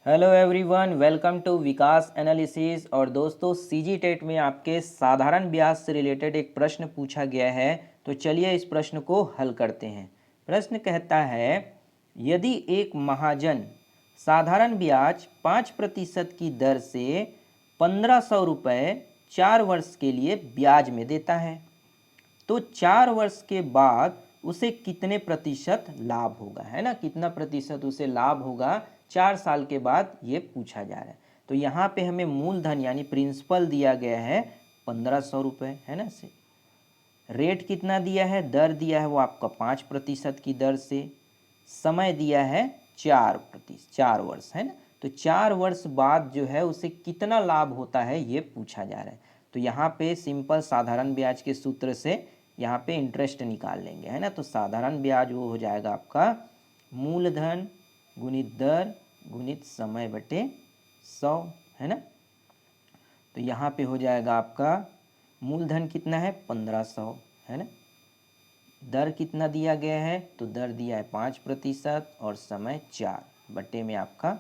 Hello everyone, welcome to Vikas analysis. और दोस्तों, CG TET में आपके साधारण ब्याज से रिलेटेड एक प्रश्न पूछा गया है, तो चलिए इस प्रश्न को हल करते हैं। प्रश्न कहता है, यदि एक महाजन साधारण ब्याज 5% की दर से 1500 रुपये 4 वर्ष के लिए ब्याज में देता है, तो 4 वर्ष के बाद उसे कितने प्रतिशत लाभ होगा, है ना। कितना प्रतिशत उसे लाभ होगा 4 साल के बाद, ये पूछा जा रहा है। तो यहाँ पे हमें मूलधन यानी प्रिंसिपल दिया गया है 1500 रुपये, है ना। से रेट कितना दिया है, दर दिया है वो आपका 5% की दर से, समय दिया है 4 वर्ष, है ना। तो 4 वर्ष बाद जो है उसे कितना लाभ होता है ये पूछा जा रहा है। तो यहाँ पे सिंपल साधारण ब्याज के सूत्र से यहाँ पे इंटरेस्ट निकाल लेंगे, है ना। तो साधारण ब्याज वो हो जाएगा आपका मूलधन गुणित दर गुणित समय बटे 100, है ना। तो यहाँ पे हो जाएगा आपका मूलधन कितना है 1500, है ना। दर कितना दिया गया है, तो दर दिया है 5% और समय 4 बटे में आपका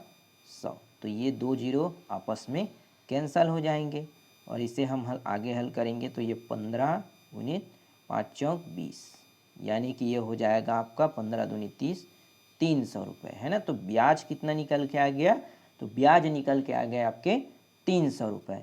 100। तो ये 2 जीरो आपस में कैंसल हो जाएंगे और इसे हम आगे हल करेंगे। तो ये 15 गुणित 5 चौक 20, यानी कि ये हो जाएगा आपका 15 दूनी 30, 300 रुपये, है ना। तो ब्याज कितना निकल के आ गया, तो ब्याज निकल के आ गया आपके 300 रुपये।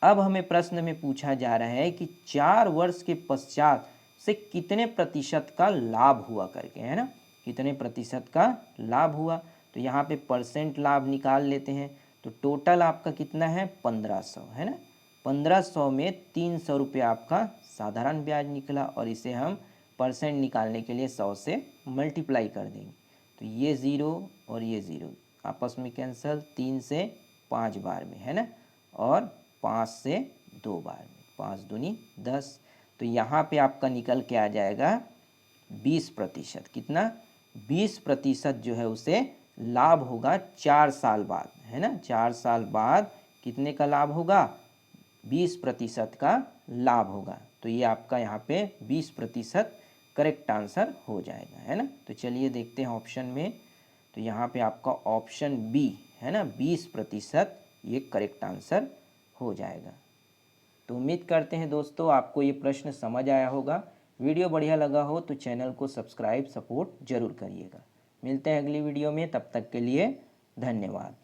अब हमें प्रश्न में पूछा जा रहा है कि 4 वर्ष के पश्चात से कितने प्रतिशत का लाभ हुआ करके, है ना। कितने प्रतिशत का लाभ हुआ, तो यहाँ पे परसेंट लाभ निकाल लेते हैं। तो टोटल आपका कितना है 1500, है ना। 1500 में 300 रुपये आपका साधारण ब्याज निकला और इसे हम परसेंट निकालने के लिए 100 से मल्टीप्लाई कर देंगे। तो ये ज़ीरो और ये ज़ीरो आपस में कैंसिल, 3 से 5 बार में, है ना, और 5 से 2 बार में, 5 दूनी 10। तो यहाँ पे आपका निकल के आ जाएगा 20%। कितना, 20% जो है उसे लाभ होगा 4 साल बाद, है ना। 4 साल बाद कितने का लाभ होगा, 20% का लाभ होगा। तो ये आपका यहाँ पे 20% करेक्ट आंसर हो जाएगा, है ना। तो चलिए देखते हैं ऑप्शन में। तो यहाँ पे आपका ऑप्शन बी, है ना, 20% ये करेक्ट आंसर हो जाएगा। तो उम्मीद करते हैं दोस्तों आपको ये प्रश्न समझ आया होगा। वीडियो बढ़िया लगा हो तो चैनल को सब्सक्राइब सपोर्ट जरूर करिएगा। मिलते हैं अगली वीडियो में, तब तक के लिए धन्यवाद।